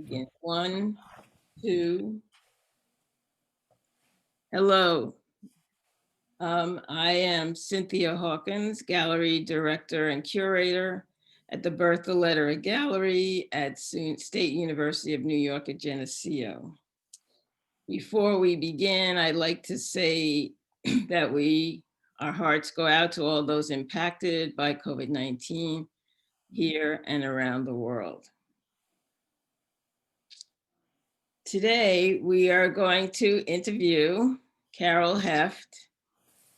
Begin. One, two. Hello. I am Cynthia Hawkins, gallery director and curator at the Bertha Lederer Gallery at State University of New York at Geneseo. Before we begin, I'd like to say that our hearts go out to all those impacted by COVID-19 here and around the world. Today, we are going to interview Carol Heft,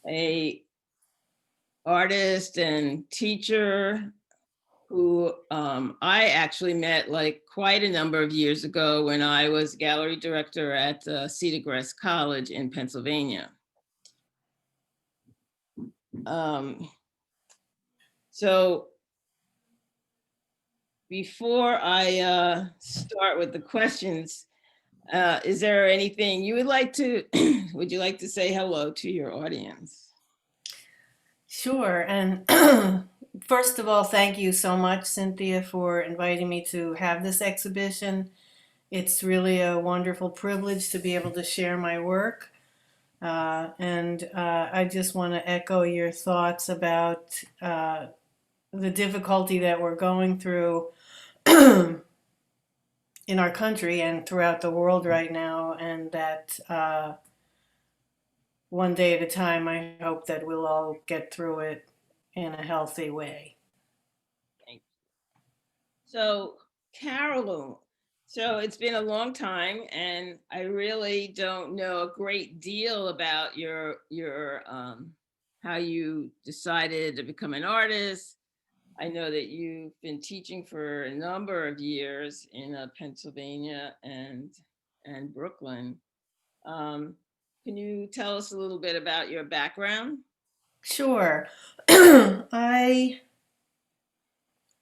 a artist and teacher who I actually met quite a number of years ago when I was gallery director at Cedar Crest College in Pennsylvania. So before I start with the questions, is there anything you would like to, would you like to say hello to your audience? Sure. And first of all, thank you so much, Cynthia, for inviting me to have this exhibition. It's really a wonderful privilege to be able to share my work. I just want to echo your thoughts about the difficulty that we're going through in our country and throughout the world right now, and that one day at a time, I hope that we'll all get through it in a healthy way. So, Carol, so it's been a long time, and I really don't know a great deal about your how you decided to become an artist. I know that you've been teaching for a number of years in Pennsylvania and Brooklyn. Can you tell us a little bit about your background? Sure.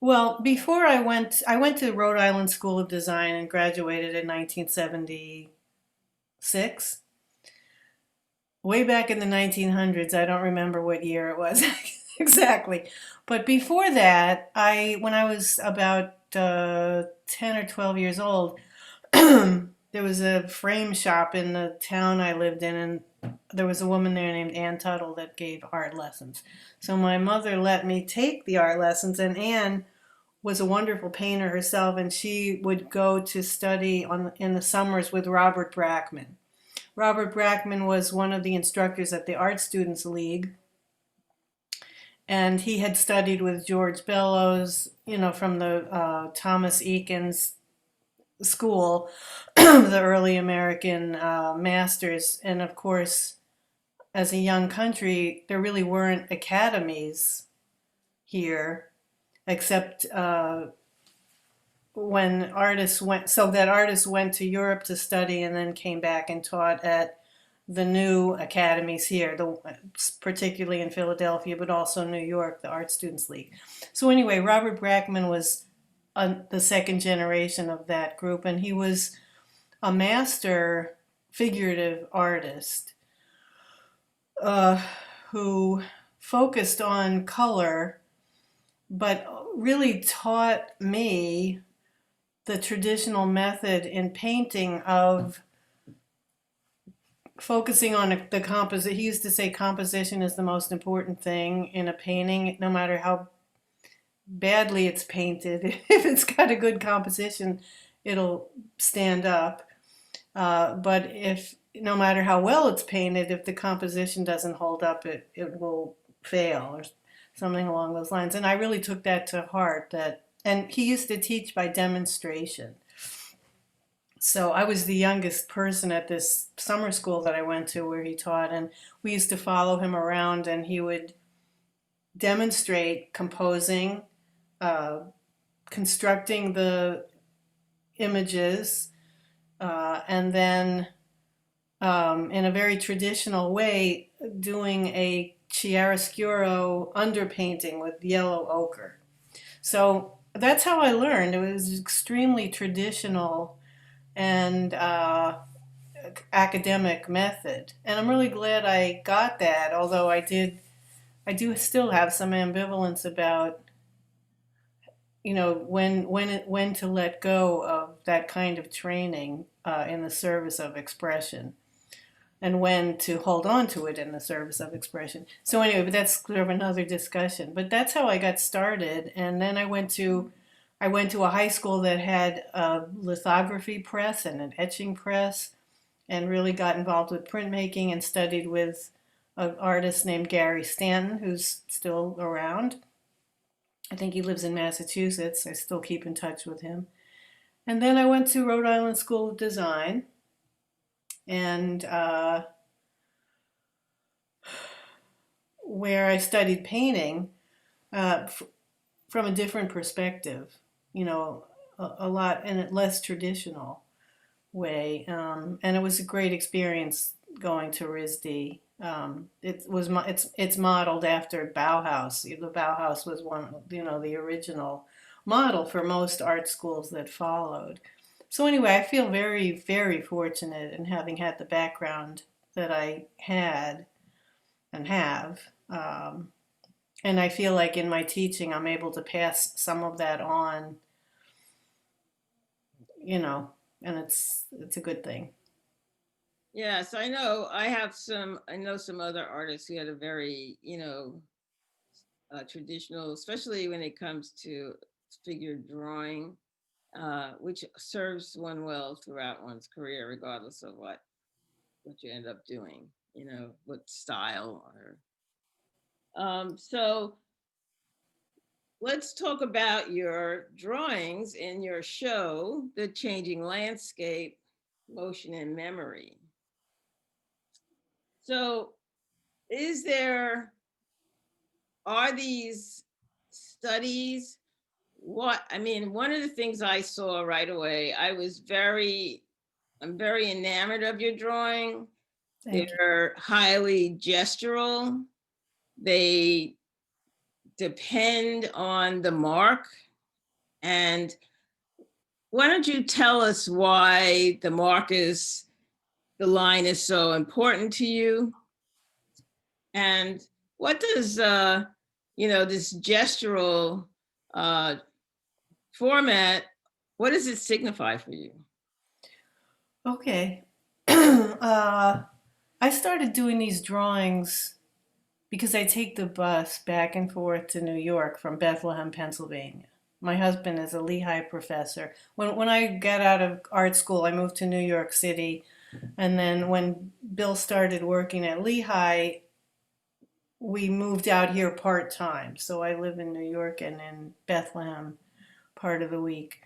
Well, before I went to Rhode Island School of Design and graduated in 1976. Way back in the 1900s, I don't remember what year it was exactly. But before that, when I was about 10 or 12 years old, there was a frame shop in the town I lived in, and there was a woman there named Ann Tuttle that gave art lessons. So my mother let me take the art lessons, and Ann was a wonderful painter herself, and she would go to study in the summers with Robert Brackman. Robert Brackman was one of the instructors at the Art Students League, and he had studied with George Bellows, from the Thomas Eakins school, the early American masters. And of course, as a young country, there really weren't academies here, except when artists went to Europe to study and then came back and taught at the new academies here, particularly in Philadelphia, but also New York, the Art Students League. So anyway, Robert Brackman was the second generation of that group, and he was a master figurative artist who focused on color, but really taught me the traditional method in painting of focusing on the composition. He used to say composition is the most important thing in a painting, no matter how badly it's painted. If it's got a good composition, it'll stand up. But no matter how well it's painted, if the composition doesn't hold up, it will fail or something along those lines. And I really took that to heart. And he used to teach by demonstration. So I was the youngest person at this summer school that I went to where he taught, and we used to follow him around, and he would demonstrate composing, constructing the images, and then in a very traditional way, doing a chiaroscuro underpainting with yellow ochre. So that's how I learned. It was extremely traditional and academic method. And I'm really glad I got that, although I do still have some ambivalence about when to let go of that kind of training in the service of expression, and when to hold on to it in the service of expression. So anyway, but that's sort of another discussion. But that's how I got started, and then I went to a high school that had a lithography press and an etching press, and really got involved with printmaking and studied with an artist named Gary Stanton, who's still around. I think he lives in Massachusetts. I still keep in touch with him. And then I went to Rhode Island School of Design, and where I studied painting from a different perspective, a lot in a less traditional way. And it was a great experience going to RISD. It's modeled after Bauhaus. The Bauhaus was one, the original model for most art schools that followed. So anyway, I feel very, very fortunate in having had the background that I had and have. And I feel like in my teaching, I'm able to pass some of that on, and it's a good thing. Yes, I know some other artists who had a very, traditional, especially when it comes to figure drawing, which serves one well throughout one's career, regardless of what you end up doing, what style or. So let's talk about your drawings in your show, The Changing Landscape, Motion and Memory. So are these studies? One of the things I saw right away, I'm very enamored of your drawing. Thank you. They're highly gestural. They depend on the mark. And why don't you tell us why the line is so important to you? And what does, this gestural format, what does it signify for you? Okay. I started doing these drawings because I take the bus back and forth to New York from Bethlehem, Pennsylvania. My husband is a Lehigh professor. When I got out of art school, I moved to New York City. And then when Bill started working at Lehigh, we moved out here part time. So I live in New York and in Bethlehem part of the week.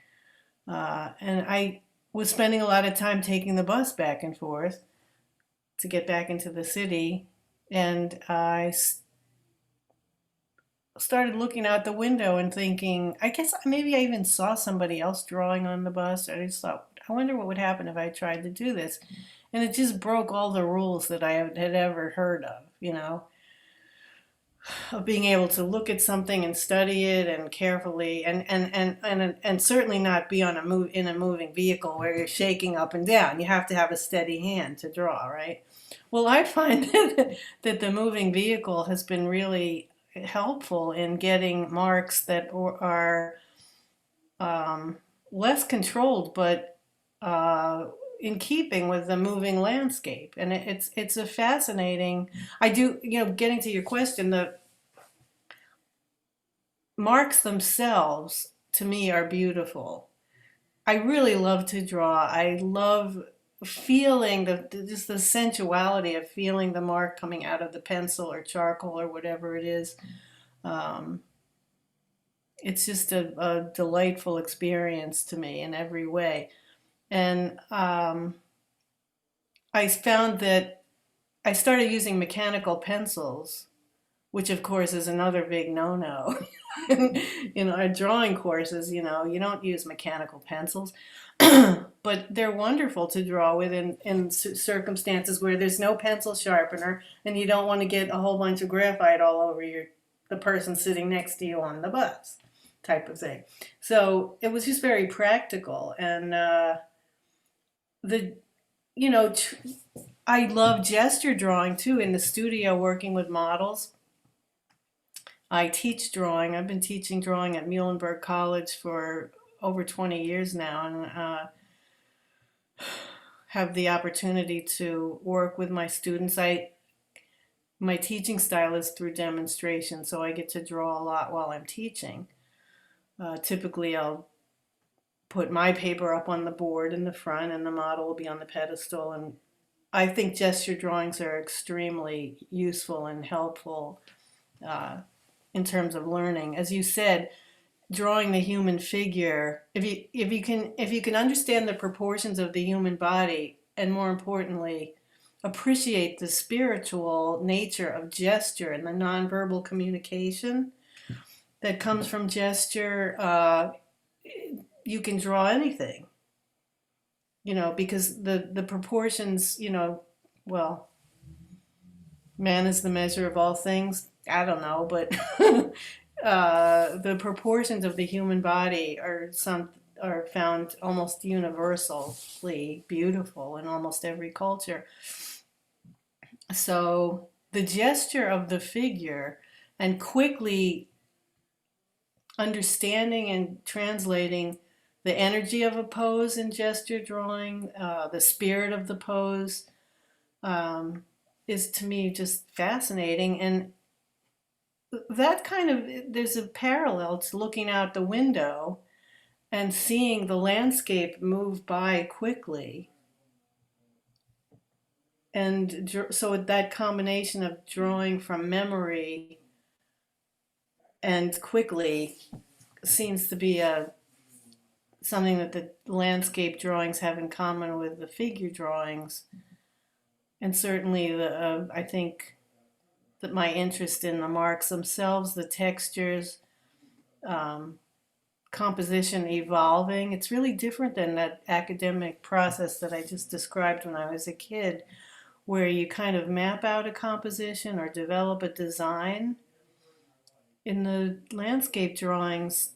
And I was spending a lot of time taking the bus back and forth to get back into the city. And I started looking out the window and thinking, I guess maybe I even saw somebody else drawing on the bus. I just thought, I wonder what would happen if I tried to do this. And it just broke all the rules that I had ever heard of, of being able to look at something and study it and carefully and certainly not be in a moving vehicle where you're shaking up and down. You have to have a steady hand to draw, right? Well, I find that the moving vehicle has been really helpful in getting marks that are less controlled, but in keeping with the moving landscape. And it's a fascinating. I do, getting to your question, the marks themselves to me are beautiful. I really love to draw. I love feeling just the sensuality of feeling the mark coming out of the pencil or charcoal or whatever it is. Um, it's just a delightful experience to me in every way. And I found that I started using mechanical pencils, which of course is another big no-no. In our drawing courses, you don't use mechanical pencils, but they're wonderful to draw with in circumstances where there's no pencil sharpener and you don't want to get a whole bunch of graphite all over the person sitting next to you on the bus, type of thing. So it was just very practical, and the you know I love gesture drawing too in the studio, working with models. I teach drawing. I've been teaching drawing at Muhlenberg College for over 20 years now, and have the opportunity to work with my students. My teaching style is through demonstration, so I get to draw a lot while I'm teaching. Typically, I'll put my paper up on the board in the front, and the model will be on the pedestal. And I think gesture drawings are extremely useful and helpful in terms of learning. As you said, drawing the human figure, if you can understand the proportions of the human body, and more importantly, appreciate the spiritual nature of gesture and the nonverbal communication that comes from gesture, you can draw anything. Because the proportions, well, man is the measure of all things. I don't know, but the proportions of the human body are found almost universally beautiful in almost every culture. So the gesture of the figure and quickly understanding and translating the energy of a pose in gesture drawing, the spirit of the pose, is to me just fascinating. And that there's a parallel to looking out the window and seeing the landscape move by quickly. And so that combination of drawing from memory and quickly seems to be something that the landscape drawings have in common with the figure drawings. And certainly I think that my interest in the marks themselves, the textures, composition evolving. It's really different than that academic process that I just described when I was a kid, where you kind of map out a composition or develop a design. In the landscape drawings,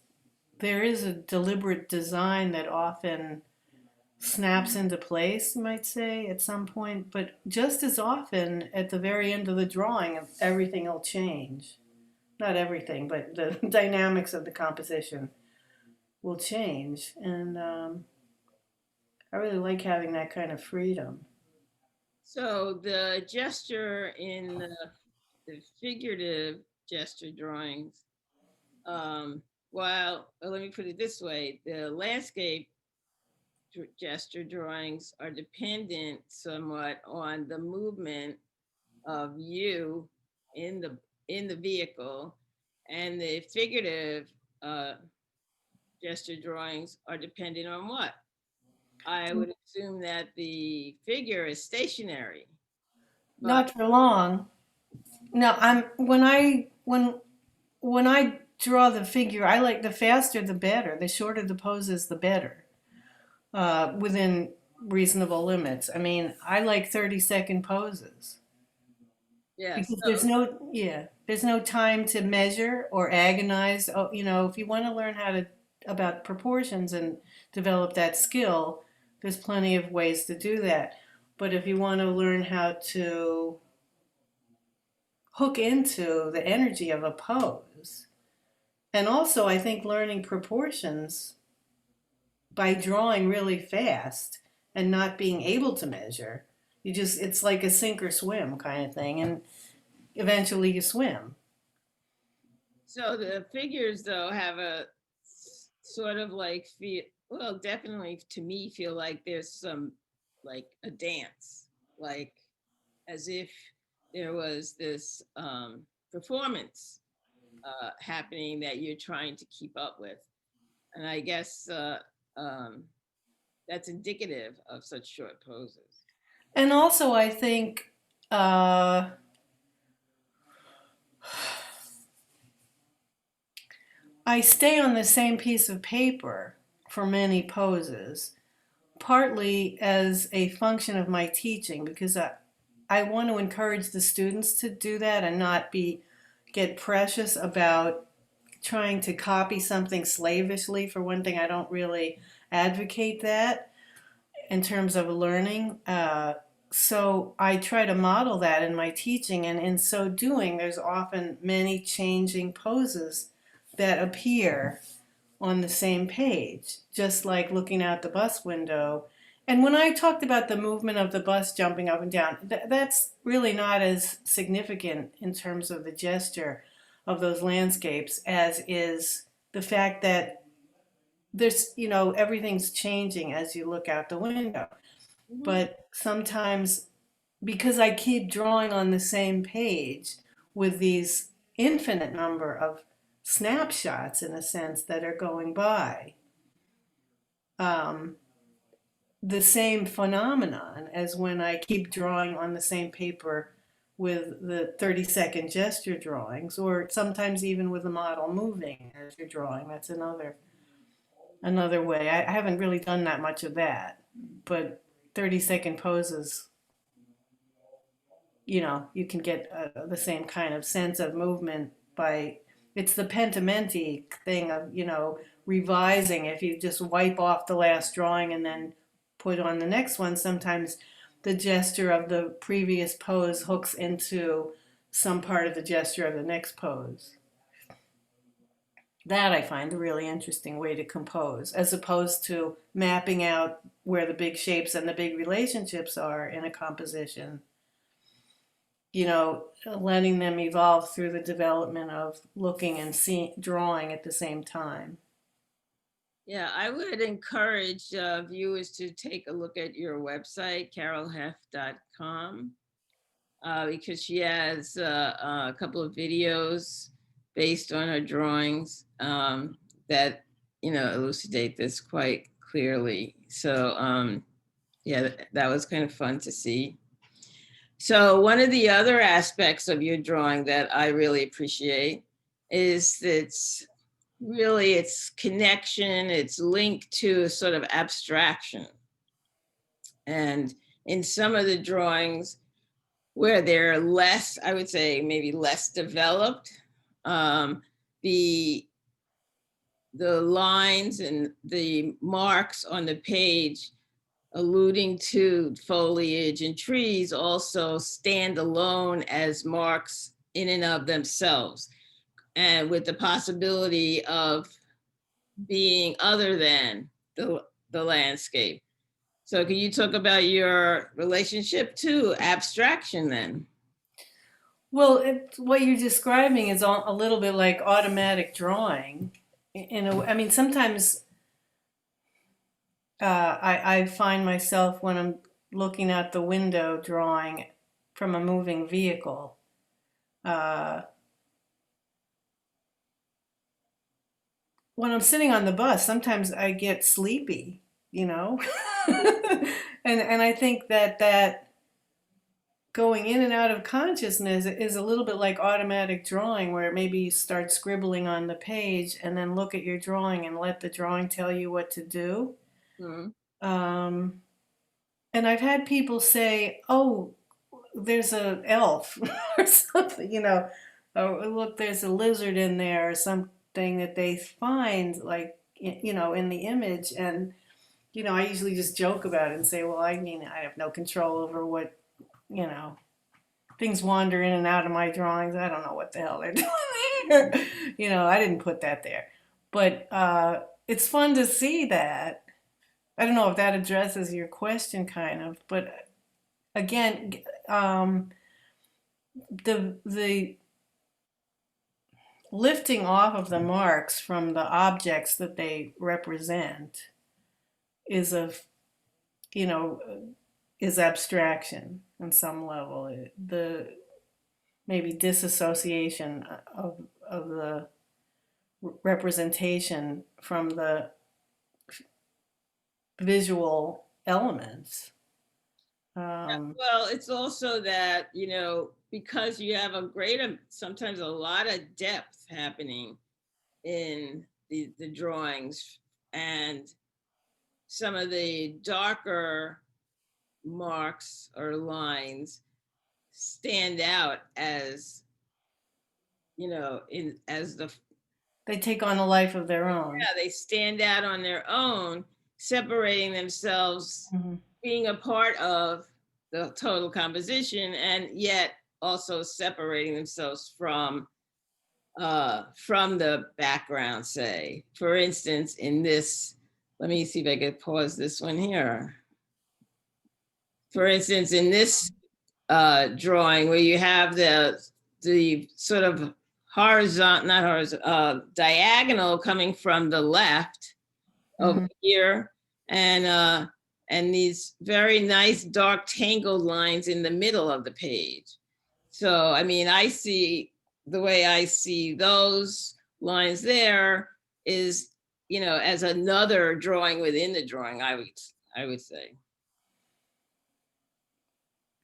there is a deliberate design that often snaps into place, you might say, at some point, but just as often at the very end of the drawing, everything will change. Not everything, but the dynamics of the composition will change. And I really like having that kind of freedom. So the gesture in the figurative gesture drawings, well, let me put it this way, the landscape gesture drawings are dependent somewhat on the movement of you in the vehicle, and the figurative gesture drawings are dependent on what? I would assume that the figure is stationary. Not for long. No, when I draw the figure, I like the faster the better. The shorter the poses, the better. Within reasonable limits. I mean, I like 30-second poses. Yes. Because there's no time to measure or agonize. Oh, if you want to learn about proportions and develop that skill, there's plenty of ways to do that. But if you want to learn how to hook into the energy of a pose, and also I think learning proportions by drawing really fast and not being able to measure, it's like a sink or swim kind of thing. And eventually you swim. So the figures though have a sort of like well, definitely to me feel like there's some like a dance, like as if there was this performance happening that you're trying to keep up with. And I guess that's indicative of such short poses. And also I think I stay on the same piece of paper for many poses, partly as a function of my teaching, because I want to encourage the students to do that and not get precious about trying to copy something slavishly. For one thing, I don't really advocate that in terms of learning. so I try to model that in my teaching, and in so doing, there's often many changing poses that appear on the same page, just like looking out the bus window. And when I talked about the movement of the bus jumping up and down, that's really not as significant in terms of the gesture of those landscapes as is the fact that there's, everything's changing as you look out the window. Mhm. But sometimes, because I keep drawing on the same page with these infinite number of snapshots, in a sense, that are going by, um, the same phenomenon as when I keep drawing on the same paper with the 30-second gesture drawings, or sometimes even with the model moving as you're drawing. That's another way. I haven't really done that much of that, but 30-second poses, you can get the same kind of sense of movement by, it's the pentimenti thing of, revising. If you just wipe off the last drawing and then put on the next one, sometimes the gesture of the previous pose hooks into some part of the gesture of the next pose. That I find a really interesting way to compose, as opposed to mapping out where the big shapes and the big relationships are in a composition, letting them evolve through the development of looking and seeing, drawing at the same time. Yeah, I would encourage viewers to take a look at your website, carolheft.com, because she has a couple of videos based on her drawings that, elucidate this quite clearly. So, yeah, that was kind of fun to see. So one of the other aspects of your drawing that I really appreciate is its connection, its link to a sort of abstraction. And in some of the drawings where they're less, I would say maybe less developed, um, the the lines and the marks on the page alluding to foliage and trees also stand alone as marks in and of themselves, and with the possibility of being other than the landscape. So can you talk about your relationship to abstraction then? Well, what you're describing is a little bit like automatic drawing. I mean, sometimes I find myself when I'm looking out the window drawing from a moving vehicle. Uh, when I'm sitting on the bus, sometimes I get sleepy, you know, and I think that going in and out of consciousness is a little bit like automatic drawing, where maybe you start scribbling on the page and then look at your drawing and let the drawing tell you what to do. Mhm. Um, and I've had people say, "Oh, there's a elf," or something, "Oh, look, there's a lizard in there," or something that they find, like, in the image. And I usually just joke about it and say, "Well, I mean, I have no control over what, you know things wander in and out of my drawings. I don't know what the hell they're doing there. I didn't put that there." But it's fun to see that. I don't know if that addresses your question, kind of. But again, the lifting off of the marks from the objects that they represent is of, you know, is abstraction on some level. The maybe disassociation of the representation from the visual elements. Um, Well, it's also that, because you have sometimes a lot of depth happening in the drawings, and some of the darker marks or lines stand out as, in as the they take on a life of their own. yeah, they stand out on their own, separating themselves, Mhm. being a part of the total composition, and yet also separating themselves from the background, say. For instance, in this, let me see if I could pause this one here. For instance, in this drawing where you have the sort of horizontal, not horizontal, diagonal coming from the left over here, and these very nice dark tangled lines in the middle of the page. So, I mean, I see the way I see those lines there is, you know, as another drawing within the drawing, I would say.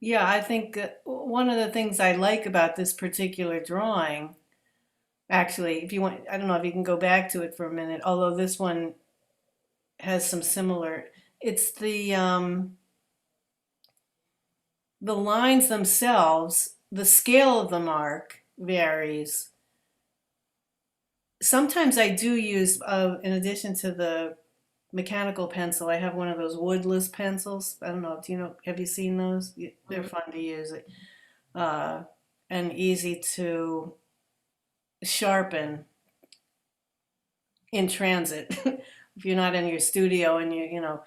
Yeah, I think one of the things I like about this particular drawing, actually, if you want, I don't know if you can go back to it for a minute, although this one has some similar, it's the lines themselves, the scale of the mark varies. Sometimes I do use, in addition to the mechanical pencil, I have one of those woodless pencils. I don't know, do you know, have you seen those? They're fun to use, and easy to sharpen in transit if you're not in your studio and you know.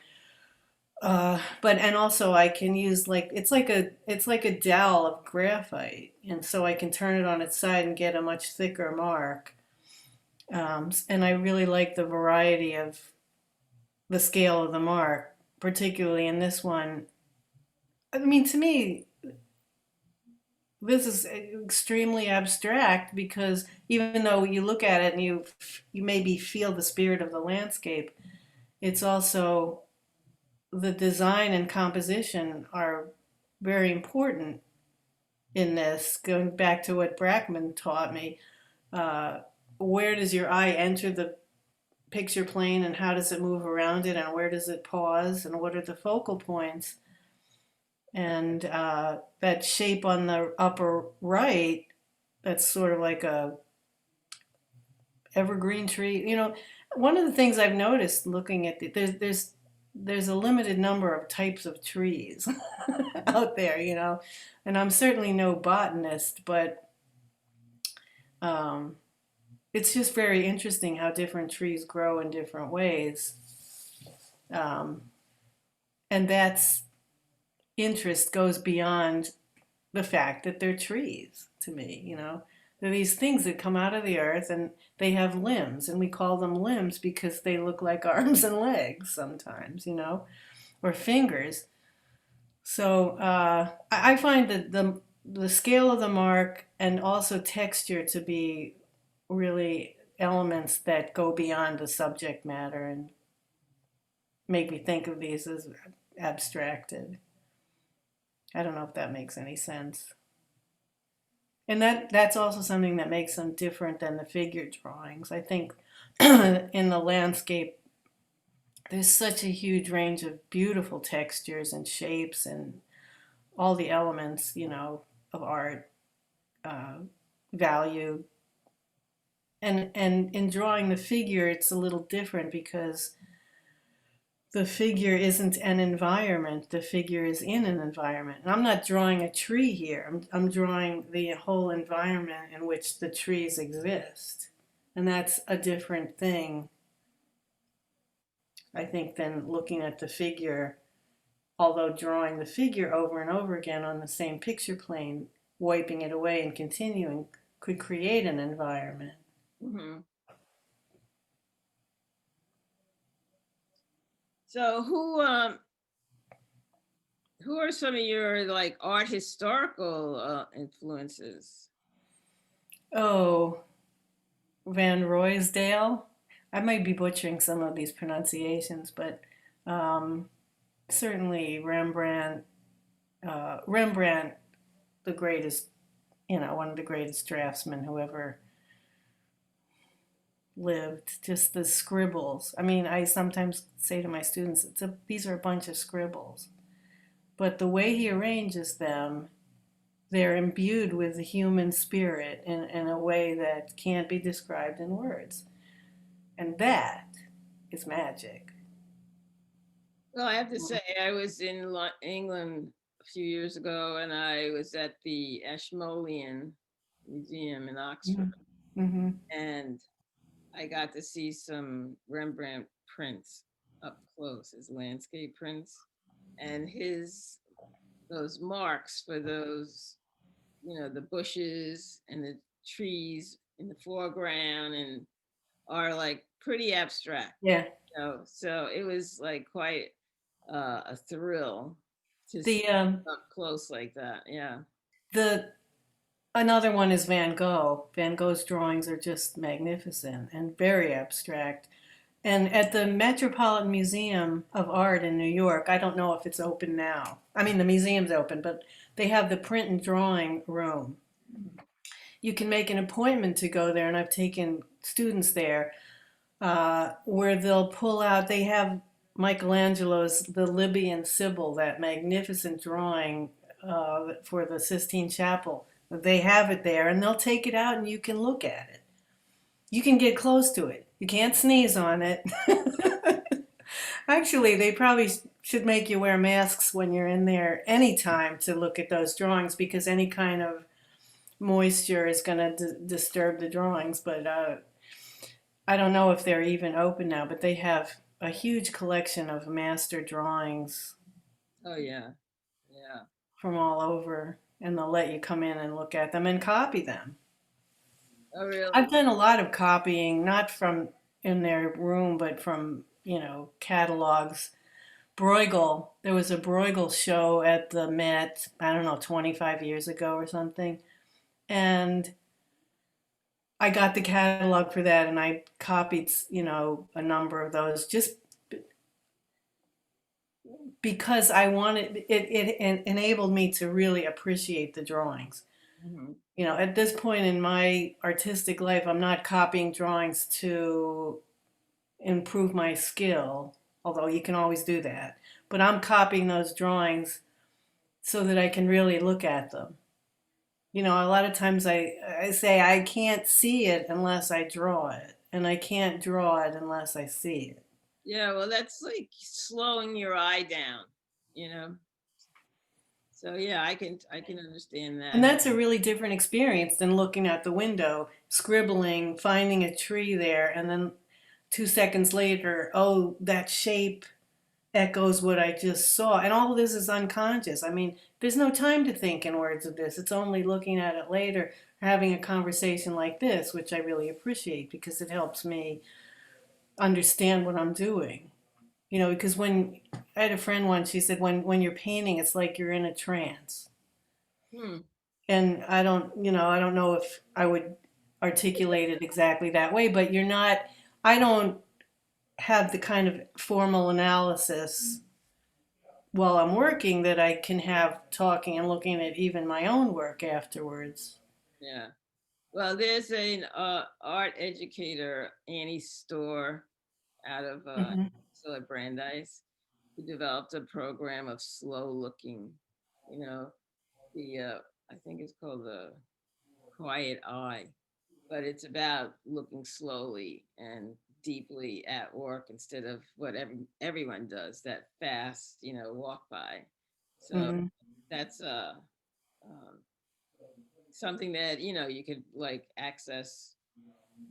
But and also I can use, like, it's like a dowel of graphite, and so I can turn it on its side and get a much thicker mark. And I really like the variety of the scale of the mark, particularly in this one. I mean, to me, this is extremely abstract because even though you look at it and you maybe feel the spirit of the landscape, it's also the design and composition are very important in this. Going back to what Brackman taught me, where does your eye enter the picture plane and how does it move around it and where does it pause and what are the focal points? And that shape on the upper right, that's sort of like a evergreen tree. You know, one of the things I've noticed looking at there's a limited number of types of trees out there, you know, and I'm certainly no botanist, but it's just very interesting how different trees grow in different ways. And that's interest goes beyond the fact that they're trees to me, you know. They're these things that come out of the earth and they have limbs, and we call them limbs because they look like arms and legs sometimes, you know, or fingers. So I find that the scale of the mark and also texture to be really elements that go beyond the subject matter and make me think of these as abstracted. I don't know if that makes any sense. And that's also something that makes them different than the figure drawings. I think in the landscape, there's such a huge range of beautiful textures and shapes and all the elements, you know, of art, value. And in drawing the figure, it's a little different because the figure isn't an environment, the figure is in an environment. And I'm not drawing a tree here, I'm drawing the whole environment in which the trees exist. And that's a different thing, I think, than looking at the figure, although drawing the figure over and over again on the same picture plane, wiping it away and continuing, could create an environment. Mm-hmm. So who are some of your like art historical influences? Oh, Van Ruysdael. I might be butchering some of these pronunciations, but certainly Rembrandt. Rembrandt, the greatest, you know, one of the greatest draftsmen who ever lived. Just the scribbles. I mean, I sometimes say to my students, these are a bunch of scribbles, but the way he arranges them, they're imbued with the human spirit in a way that can't be described in words. And that is magic. Well, I have to say, I was in England few years ago, and I was at the Ashmolean Museum in Oxford, Mm-hmm. and I got to see some Rembrandt prints up close, his landscape prints, and his those marks for those, the bushes and the trees in the foreground and are like pretty abstract. Yeah. So it was like quite a thrill to see The up close like that. Yeah. the another one is Van Gogh. Van Gogh's drawings are just magnificent and very abstract. And at the Metropolitan Museum of Art in New York, I don't know if it's open now. I mean, the museum's open, but they have the print and drawing room. You can make an appointment to go there, and I've taken students there where they'll pull out, they have Michelangelo's The Libyan Sibyl, that magnificent drawing for the Sistine Chapel. They have it there, and they'll take it out and you can look at it. You can get close to it. You can't sneeze on it. Actually, they probably should make you wear masks when you're in there anytime to look at those drawings because any kind of moisture is going to disturb the drawings. But I don't know if they're even open now, but they have a huge collection of master drawings Oh yeah. Yeah. from all over, and they'll let you come in and look at them and copy them. Oh really? I've done a lot of copying, not from in their room, but from, catalogs. Bruegel, there was a Bruegel show at the Met, I don't know, 25 years ago or something. And I got the catalog for that and I copied, a number of those just because I wanted it enabled me to really appreciate the drawings. Mhm. At this point in my artistic life, I'm not copying drawings to improve my skill, although you can always do that. But I'm copying those drawings so that I can really look at them. A lot of times I say I can't see it unless I draw it, and I can't draw it unless I see it. Yeah, well, that's like slowing your eye down, you know. So yeah, I can understand And that. that's a really different experience than looking out the window, scribbling, finding a tree there, and then 2 seconds later, oh, that shape echoes what I just saw. And all of this is unconscious. I mean, there's no time to think in words of this. It's only looking at it later, having a conversation like this, which I really appreciate because it helps me understand what I'm doing. Because when I had a friend once, she said, when you're painting, it's like you're in a trance. Hmm. And I don't know if I would articulate it exactly that way, but I don't have the kind of formal analysis while I'm working that I can have talking and looking at even my own work afterwards. Yeah. Well, there's an art educator, Annie Storr, out of Hmm. still at Brandeis, who developed a program of slow looking. You know, the I think it's called the quiet eye, but it's about looking slowly and deeply at work instead of what everyone does, that fast, walk by. So Hmm. that's um, something that you could like access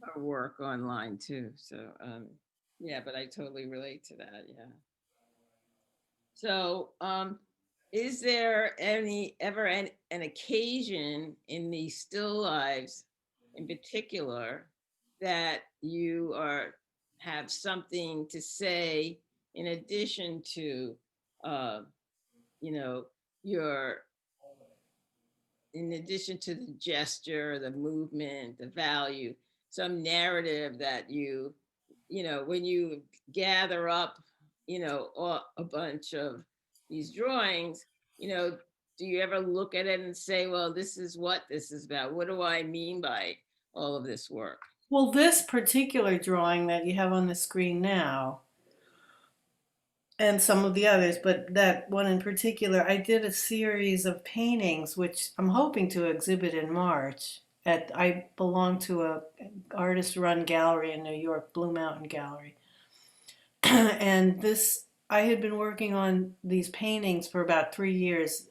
our work online too. So yeah, but I totally relate to that. Yeah. So is there an occasion in these still lives in particular that you are have something to say in addition to uh you know your in addition to the gesture, the movement, the value, some narrative that when you gather up, a bunch of these drawings, you know, do you ever look at it and say, well, this is what this is about? What do I mean by all of this work? Well, this particular drawing that you have on the screen now, and some of the others, but that one in particular, I did a series of paintings, which I'm hoping to exhibit in March. I belong to a artist-run gallery in New York, Blue Mountain Gallery. And I had been working on these paintings for about 3 years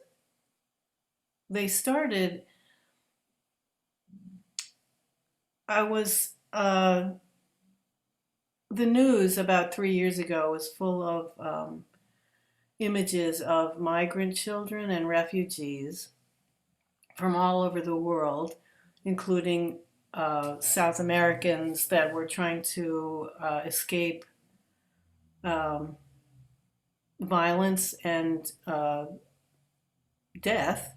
they started, I was, the news about 3 years ago was full of images of migrant children and refugees from all over the world, including South Americans that were trying to escape um, violence and death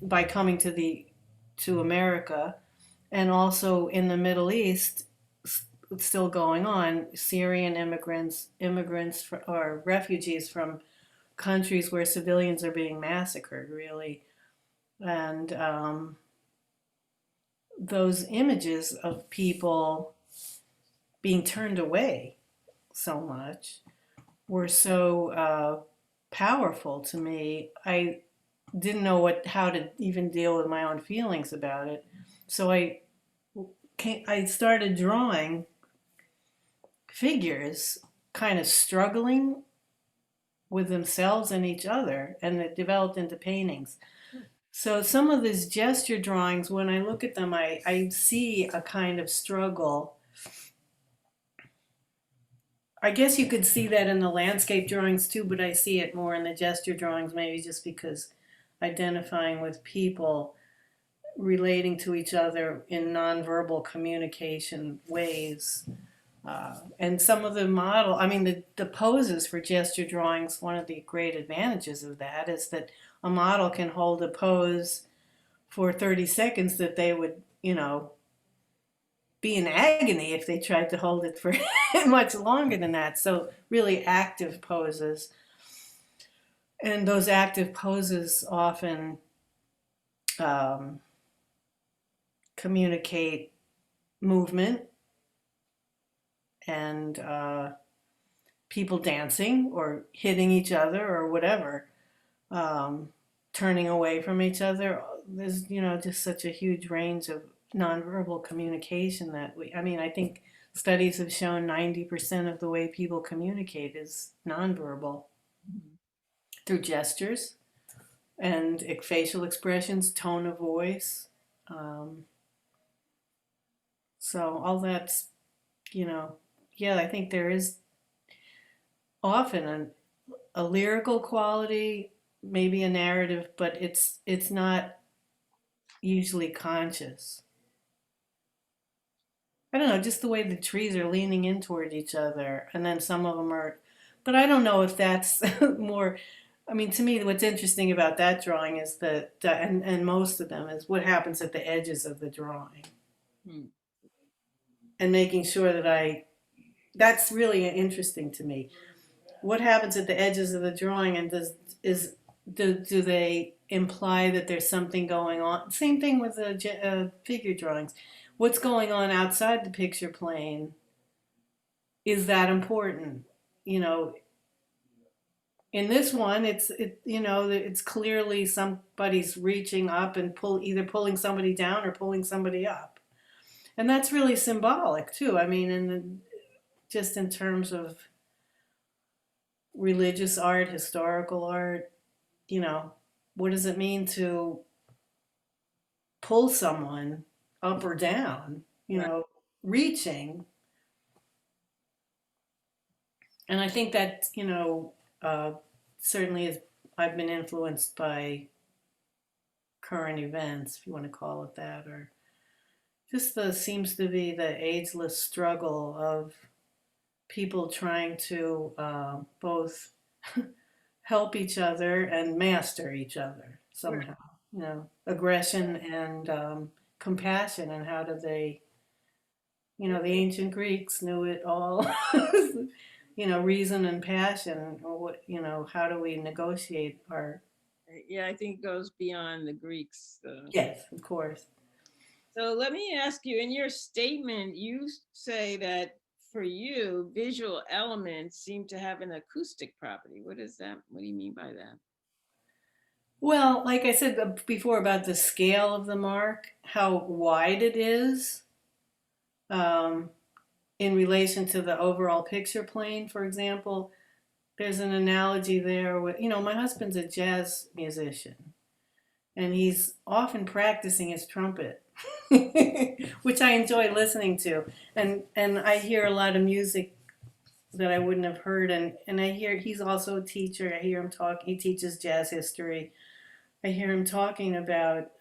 by coming to America, and also in the Middle East, it's still going on. Syrian or refugees from countries where civilians are being massacred, really, and those images of people being turned away so much were so powerful to me. I didn't know how to even deal with my own feelings about it, so I started drawing figures kind of struggling with themselves and each other, and it developed into paintings. So some of these gesture drawings, when I look at them, I see a kind of struggle. I guess you could see that in the landscape drawings too, but I see it more in the gesture drawings, maybe just because identifying with people relating to each other in nonverbal communication ways. And some of the I mean, the poses for gesture drawings, one of the great advantages of that is that a model can hold a pose for 30 seconds that they would, be in agony if they tried to hold it for much longer than that. So, really active poses. And those active poses often um, communicate movement and people dancing or hitting each other or whatever, um, turning away from each other. There's, just such a huge range of nonverbal communication I think studies have shown 90% of the way people communicate is nonverbal through gestures and facial expressions, tone of voice. Um, so all that's, you know, yeah, I think there is often a lyrical quality, maybe a narrative, but it's not usually conscious. I don't know, just the way the trees are leaning in toward each other, and then some of them are, but I don't know if that's more. I mean, to me, what's interesting about that drawing is and most of them is what happens at the edges of the drawing, Hmm. and making sure that's really interesting to me. What happens at the edges of the drawing, and do they imply that there's something going on? Same thing with the figure drawings. What's going on outside the picture plane? Is that important? You know, in this one, it's clearly somebody's reaching up and either pulling somebody down or pulling somebody up, and that's really symbolic too. I mean, just in terms of religious art, historical art, you know, what does it mean to pull someone up or down, Right. reaching? And I think that, certainly I've been influenced by current events, if you want to call it that, or just seems to be the ageless struggle of people trying to both help each other and master each other Right. somehow. Aggression and compassion, and how do they? The ancient Greeks knew it all. Reason and passion. Or how do we negotiate our? Yeah, I think it goes beyond the Greeks. Yes, of course. So let me ask you, in your statement, you say that for you, visual elements seem to have an acoustic property. What is that? What do you mean by that? Well, like I said before about the scale of the mark, how wide it is um, in relation to the overall picture plane, for example, there's an analogy there with, my husband's a jazz musician. and he's often practicing his trumpet, which I enjoy listening to. And I hear a lot of music that I wouldn't have heard, and I hear he's also a teacher. I hear him talk. He teaches jazz history. I hear him talking about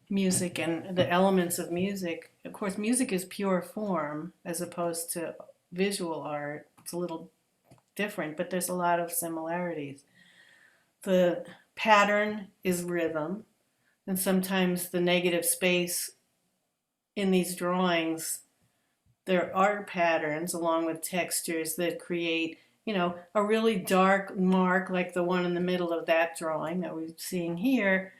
music and the elements of music. Of course, music is pure form as opposed to visual art. It's a little different, but there's a lot of similarities. The pattern is rhythm, and sometimes the negative space in these drawings, there are patterns along with textures that create, a really dark mark like the one in the middle of that drawing that we're seeing here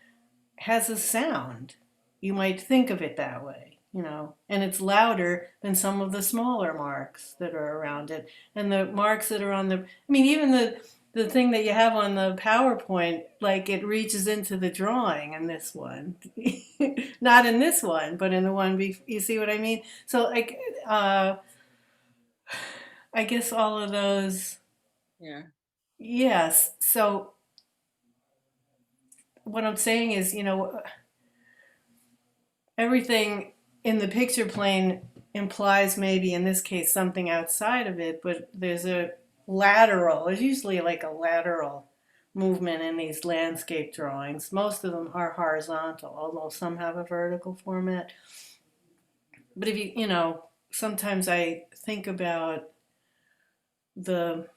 has a sound. You might think of it that way, and it's louder than some of the smaller marks that are around it. And the marks that are on even the thing that you have on the PowerPoint, like it reaches into the drawing in this one. Not in this one, but in the one, you see what I mean? So, like, I guess all of those, Yeah. yes. So, what I'm saying is, everything in the picture plane implies maybe in this case something outside of it, but there's usually like a lateral movement in these landscape drawings. Most of them are horizontal, although some have a vertical format. But if sometimes I think about the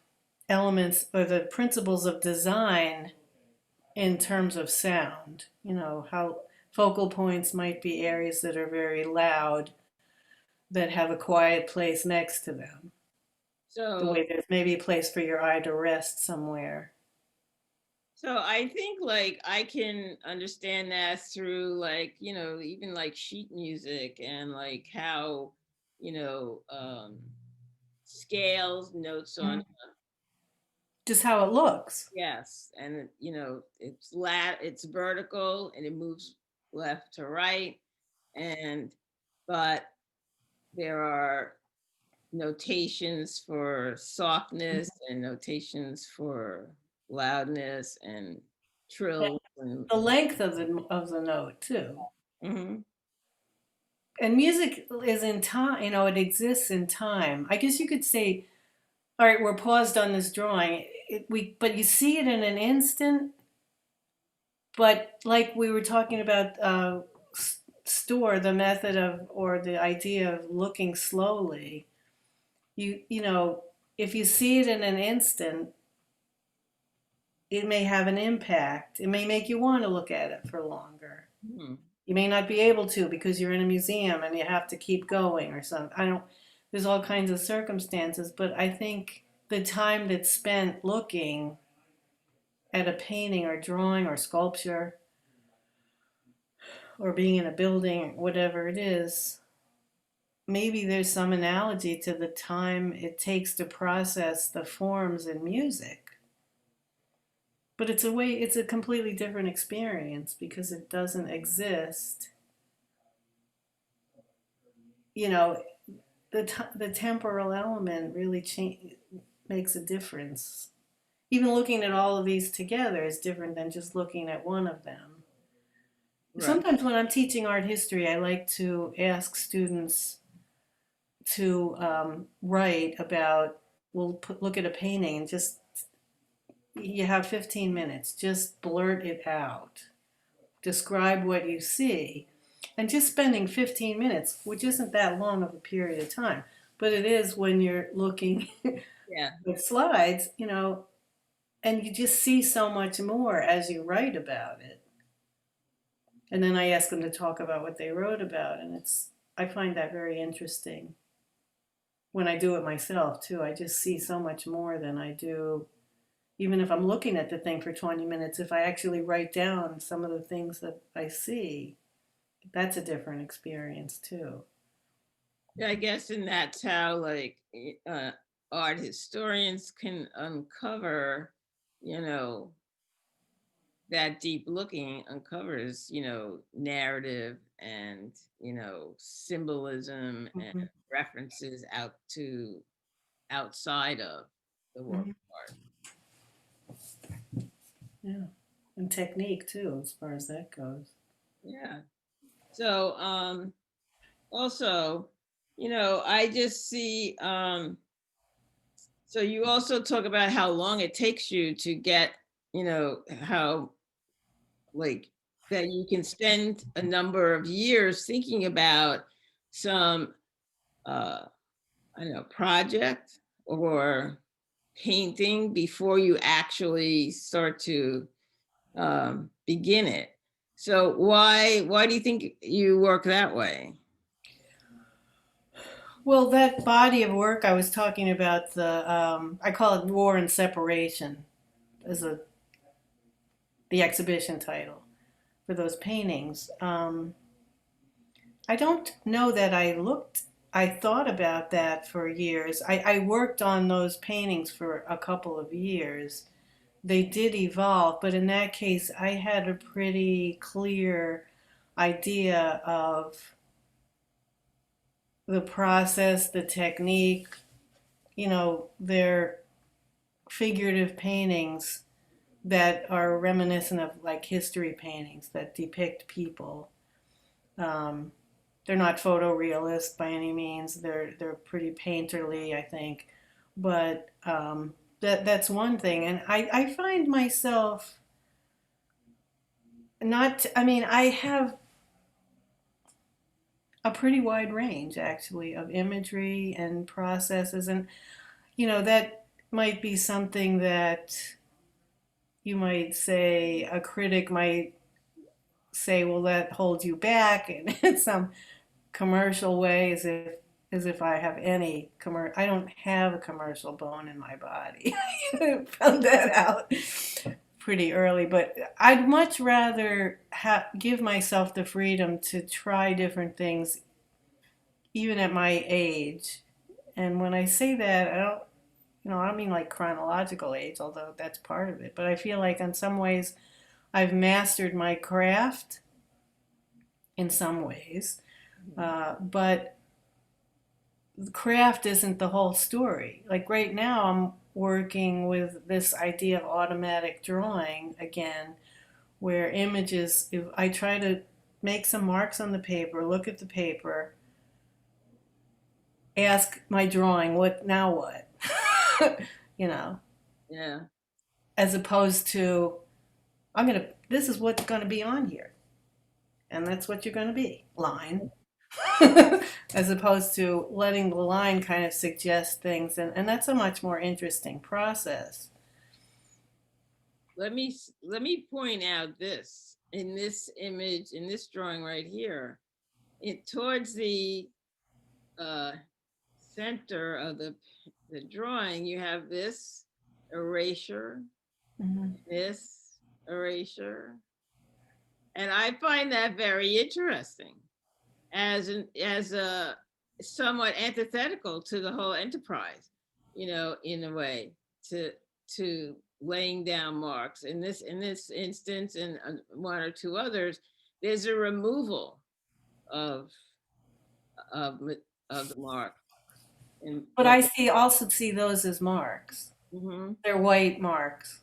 elements or the principles of design in terms of sound, how focal points might be areas that are very loud that have a quiet place next to them. The So way there's maybe a place for your eye to rest somewhere. So I think like I can understand that through like, even like sheet music and like how, you know, um scales, notes on, Mhm. Just how it looks. yes, and it's vertical and it moves left to right, and but there are notations for softness and notations for loudness and And trills and the length of the note too. mhm. And music is in time, it exists in time. I guess you could say, all right, we're paused on this drawing. But you see it in an instant. But like we were talking about, store the method of or the idea of looking slowly. If you see it in an instant, it may have an impact. It may make you want to look at it for longer. Mhm. You may not be able to because you're in a museum and you have to keep going or something. I don't, there's all kinds of circumstances, but I think the time that's spent looking at a painting or drawing or sculpture or being in a building, whatever it is, maybe there's some analogy to the time it takes to process the forms in music. But it's a completely different experience because it doesn't exist. You know, the temporal element really makes a difference. Even looking at all of these together is different than just looking at one of them. Right. Sometimes when I'm teaching art history, I like to ask students to write about, look at a painting and just, you have 15 minutes, just blurt it out. Describe what you see. And just spending 15 minutes, which isn't that long of a period of time, but it is when you're looking Yeah. at slides, and you just see so much more as you write about it. And then I ask them to talk about what they wrote about, and I find that very interesting. When I do it myself too, I just see so much more than I do even if I'm looking at the thing for 20 minutes. If I actually write down some of the things that I see, that's a different experience too. Yeah, I guess, and that's how like art historians can uncover, you know, that deep looking uncovers, narrative and, symbolism and Hmm. references outside of the work Hmm. of art. Yeah. And And technique too, as far as that goes. Yeah. So also, I just see so you also talk about how long it takes you to get, how like that you can spend a number of years thinking about some uh I don't know, project or painting before you actually start to begin it. So why do you think you work that way? Well, that body of work I was talking about, I call it War and Separation, as the exhibition title for those paintings. I don't know that I thought about that for years. I worked on those paintings for a couple of years. They did evolve, but in that case, I had a pretty clear idea of the process, the technique. They're figurative paintings that are reminiscent of like history paintings that depict people. Um, they're not photorealist by any means. They're pretty painterly, I think. But that's one thing, and I find myself not. I mean, I have a pretty wide range actually of imagery and processes, and that might be something that you might say a critic might say, well, that holds you back in some commercial way, as if I have any I don't have a commercial bone in my body. I found that out pretty early, but I'd much rather give myself the freedom to try different things, even at my age. And when I say that, I don't mean like chronological age, although that's part of it. But I feel like in some ways I've mastered my craft in some ways, but craft isn't the whole story. Like right now, I'm working with this idea of automatic drawing again, where images, if I try to make some marks on the paper, look at the paper, ask my drawing, what now what? you know, Yeah. as opposed to, this is what's going to be on here. And that's what you're going to be, line. As opposed to letting the line kind of suggest things. And that's a much more interesting process. Let me point out this in this image, in this drawing right here, it towards the uh, center of the drawing, you have this erasure, Mhm. this erasure, and I find that very interesting as a somewhat antithetical to the whole enterprise, in a way, to laying down marks. In this instance, and one or two others, there's a removal of of of the mark. And But I also see those as marks. mhm. They're white marks.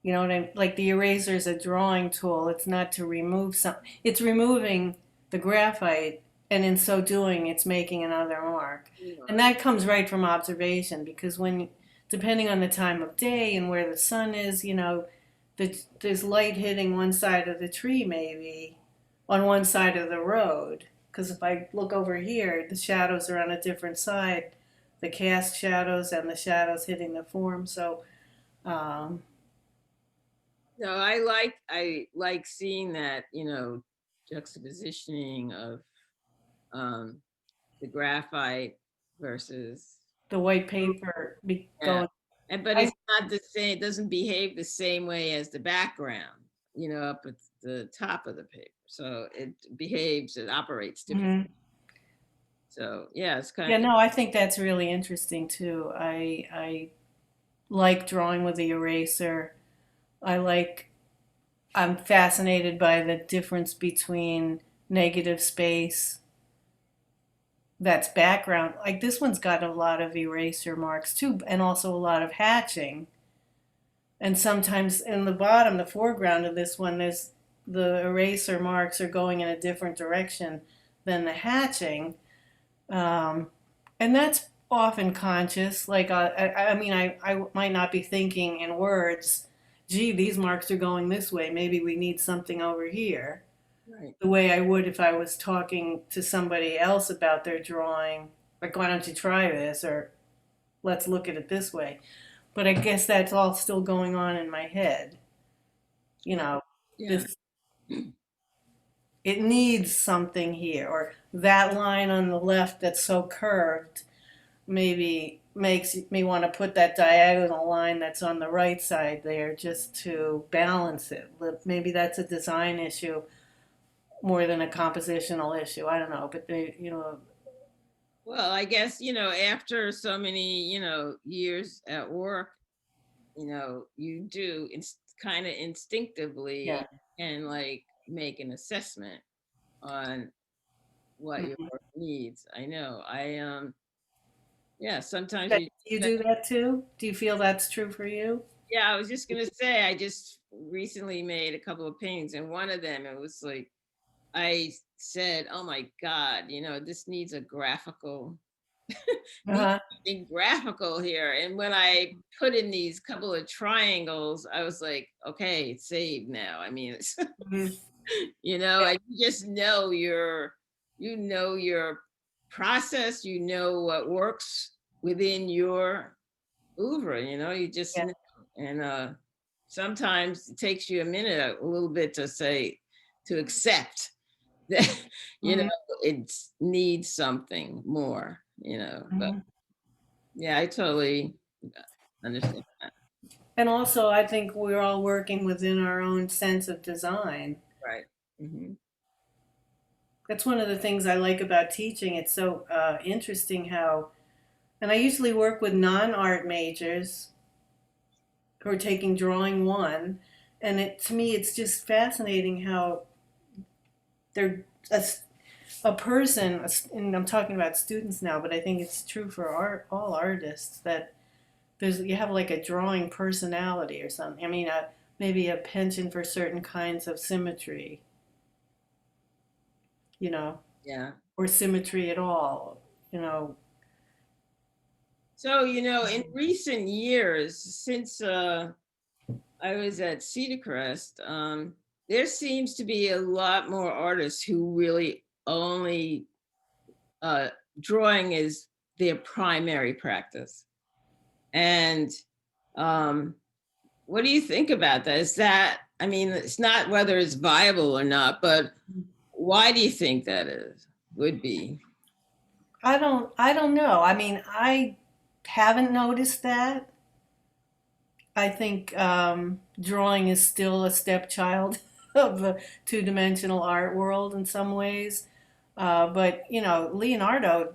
You know what I mean? Like the eraser is a drawing tool. It's not to remove something. It's removing the graphite, and in so doing, it's making another mark. And that comes right from observation, because depending on the time of day and where the sun is, there's light hitting one side of the tree maybe on one side of the road. Because if I look over here, the shadows are on a different side, the cast shadows and the shadows hitting the form. So, um, No, I like seeing that, juxtapositioning of um the graphite versus, the white paper yeah. going. But I it's not the same, it doesn't behave the same way as the background, up at the top of the paper. So it operates different. Mhm. So yeah, it's kind Yeah, of no, I think that's really interesting too. I like drawing with the eraser. I like I'm fascinated by the difference between negative space that's background. Like this one's got a lot of eraser marks too, and also a lot of hatching. And sometimes in the bottom, the foreground of this one, there's the eraser marks are going in a different direction than the hatching. Um, and that's often conscious. Like, I mean, I might not be thinking in words, gee, these marks are going this way. Maybe we need something over here. Right. The way I would if I was talking to somebody else about their drawing. Like, why don't you try this? Or let's look at it this way. But I guess that's all still going on in my head. You know, Yeah. this, it needs something here. Or that line on the left that's so curved maybe makes me want to put that diagonal line that's on the right side there just to balance it. Maybe that's a design issue more than a compositional issue. I don't know, but they, Well, I guess, after so many, years at work, you do kind of yeah. instinctively and like make an assessment on what your Mhm. work needs. I know. Yeah, sometimes Do you, you do that too? Do you feel that's true for you? yeah, I was just gonna say, I just recently made a couple of paintings, and one of them, it was like, I said, oh my God, this needs a graphical, needs Uh-huh. something graphical here. And when I put in these couple of triangles, I was like, okay, it's saved now. I mean, it's, Mhm. and you just know your process, what works within your oeuvre, you just Yeah. know. And sometimes it takes you a minute, a little bit to accept that, you know, Mhm. it needs something more, but Mhm. yeah, I totally understand that. And also, I think we're all working within our own sense of design. Right. Hmm. That's one of the things I like about teaching. It's so interesting how, and I usually work with non-art majors who are taking drawing one, and to me, it's just fascinating how they're a person, and I'm talking about students now, but I think it's true for all artists that you have like a drawing personality or something. I mean, maybe a penchant for certain kinds of symmetry, you know, Yeah. or symmetry at all, you know. So, in recent years, since I was at Cedar Crest, there seems to be a lot more artists who really only uh, drawing is their primary practice. And um, what do you think about that? I mean, it's not whether it's viable or not, but why do you think that would be? I don't know. I mean, I haven't noticed that. I think drawing is still a stepchild of the two-dimensional art world in some ways. But Leonardo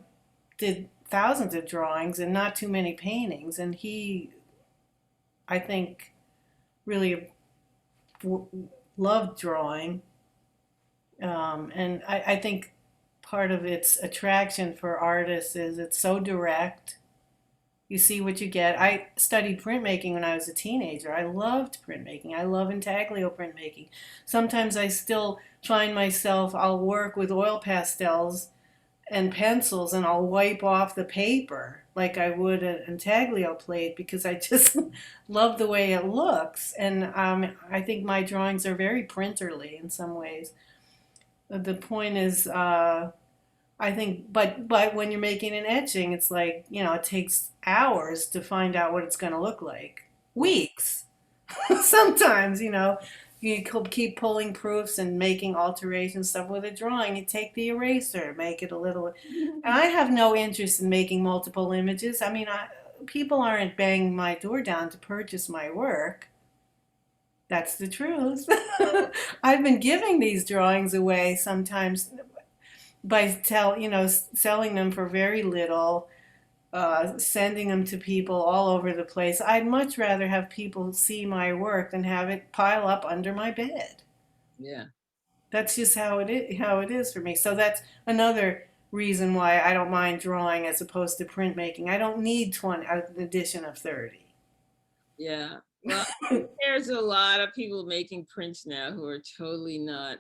did thousands of drawings and not too many paintings, and he, I think, really loved drawing. And I think part of its attraction for artists is it's so direct. You see what you get. I studied printmaking when I was a teenager. I loved printmaking. I love intaglio printmaking. Sometimes I still find myself, I'll work with oil pastels and pencils and I'll wipe off the paper like I would an intaglio plate because I just love the way it looks. And I think my drawings are very printerly in some ways. The point is, I think, but when you're making an etching, it's like it takes hours to find out what it's going to look like. Yeah. Weeks, sometimes. You keep pulling proofs and making alterations stuff with a drawing. You take the eraser, make it a little. And I have no interest in making multiple images. I mean, people aren't banging my door down to purchase my work. That's the truth. I've been giving these drawings away sometimes by selling them for very little, sending them to people all over the place. I'd much rather have people see my work than have it pile up under my bed. Yeah. That's just how it is for me. So that's another reason why I don't mind drawing as opposed to printmaking. I don't need 20 an edition of 30. Yeah. Well, I think there's a lot of people making prints now who are totally not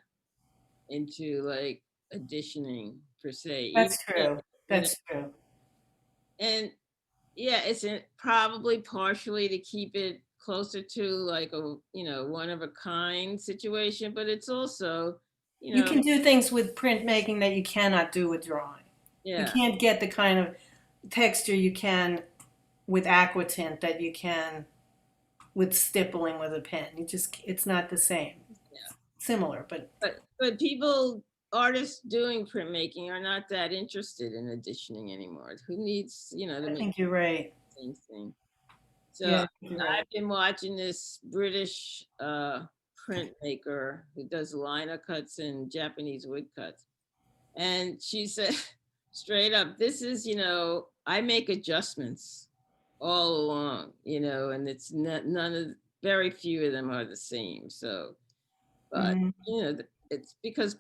into like auditioning per se. Even That's true. you know, That's true. and yeah, it's probably partially to keep it closer to like a one of a kind situation, but it's also you You know can do things with printmaking that you cannot do with drawing. You yeah can't get the kind of texture you can with aquatint that you can with stippling with a pen. It's not the same. yeah. Similar, but But people artists doing printmaking are not that interested in auditioning anymore. Who needs to I make think you're right. the same thing? So Yeah, I think you're right. I've been watching this British printmaker who does lino cuts and Japanese woodcuts. And she said straight up, this is, I make adjustments all along, and it's not, none of, very few of them are the same. So, but, Mhm. it's because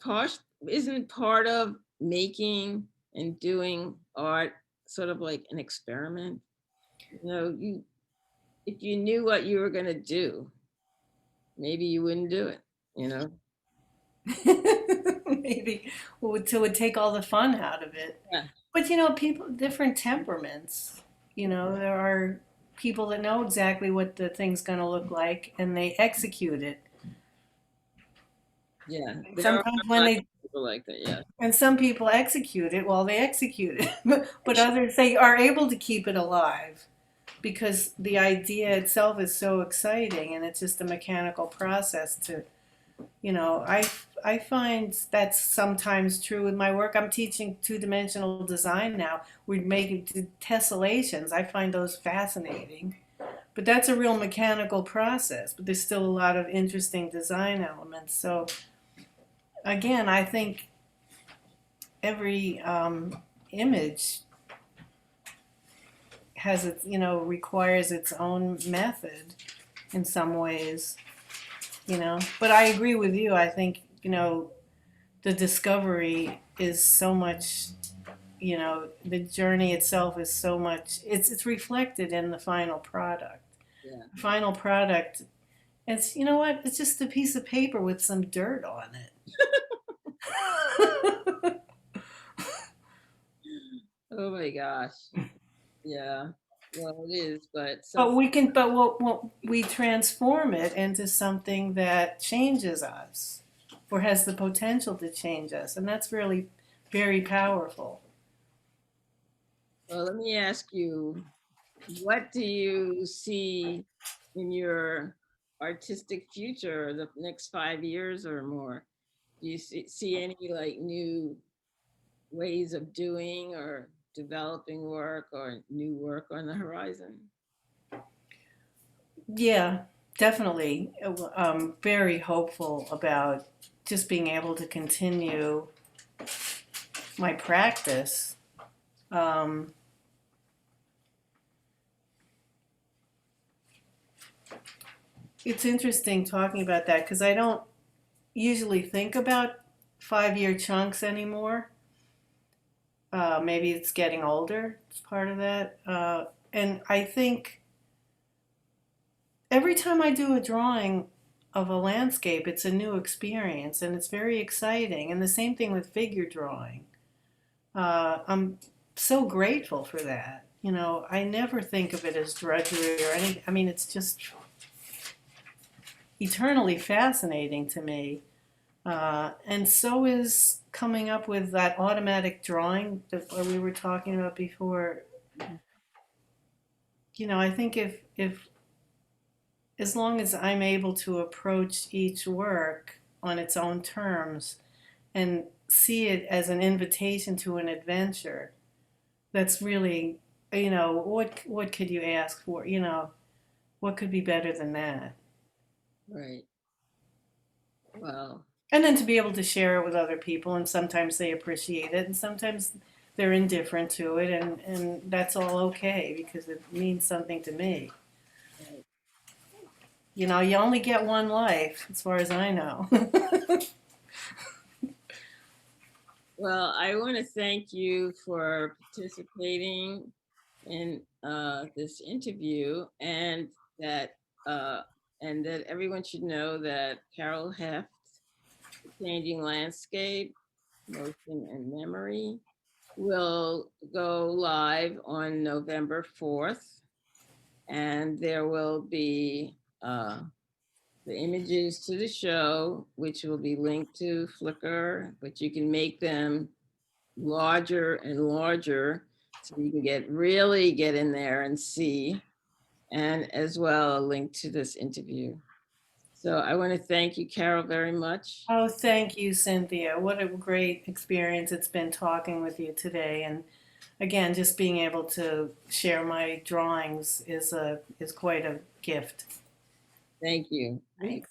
isn't part of making and doing art sort of like an experiment? If you knew what you were going to do, maybe you wouldn't do it. Maybe it would take all the fun out of it. Yeah. But people, different temperaments. There are people that know exactly what the thing's going to look like and they execute it. Yeah. There are Sometimes a when lot they of people like that. Yeah. and some people execute it while they execute it, but others they are able to keep it alive because the idea itself is so exciting and it's just a mechanical process to I find that's sometimes true with my work. I'm teaching two-dimensional design now. We're making tessellations. I find those fascinating. But that's a real mechanical process, but there's still a lot of interesting design elements. So again, I think every image has its, requires its own method in some ways. But I agree with you. I think, the discovery is so much, the journey itself is so much, it's reflected in the final product. Yeah. The final product, it's, you know what? It's just a piece of paper with some dirt on it. Oh my gosh. Yeah. Well, it is, but some, But what we transform it into something that changes us or has the potential to change us. And that's really very powerful. well, let me ask you, what do you see in your artistic future, the next 5 years or more? Do you see any like new ways of doing or developing work or new work on the horizon? Yeah, definitely. I'm very hopeful about just being able to continue my practice. Um, it's interesting talking about that because I don't usually think about 5 year chunks anymore. Maybe it's getting older, it's part of that. And I think every time I do a drawing of a landscape, it's a new experience and it's very exciting. And the same thing with figure drawing. I'm so grateful for that. I never think of it as drudgery or anything. I mean, it's just eternally fascinating to me. And so is coming up with that automatic drawing that we were talking about before. I think if as long as I'm able to approach each work on its own terms and see it as an invitation to an adventure, that's really, what could you ask for? What could be better than that? Right. Well, And then to be able to share it with other people, and sometimes they appreciate it, and sometimes they're indifferent to it, and that's all okay because it means something to me. right. You only get one life, as far as I know. Well, I want to thank you for participating in this interview. And that, and that everyone should know that Carol Heft, Changing Landscape, Motion and Memory, will go live on November 4th. And there will be the images to the show, which will be linked to Flickr, but you can make them larger and larger so you can really get in there and see, and as well a link to this interview. So I want to thank you, Carol, very much. Oh, thank you, Cynthia. What a great experience it's been talking with you today. And again, just being able to share my drawings is quite a gift. Thank you. Thanks.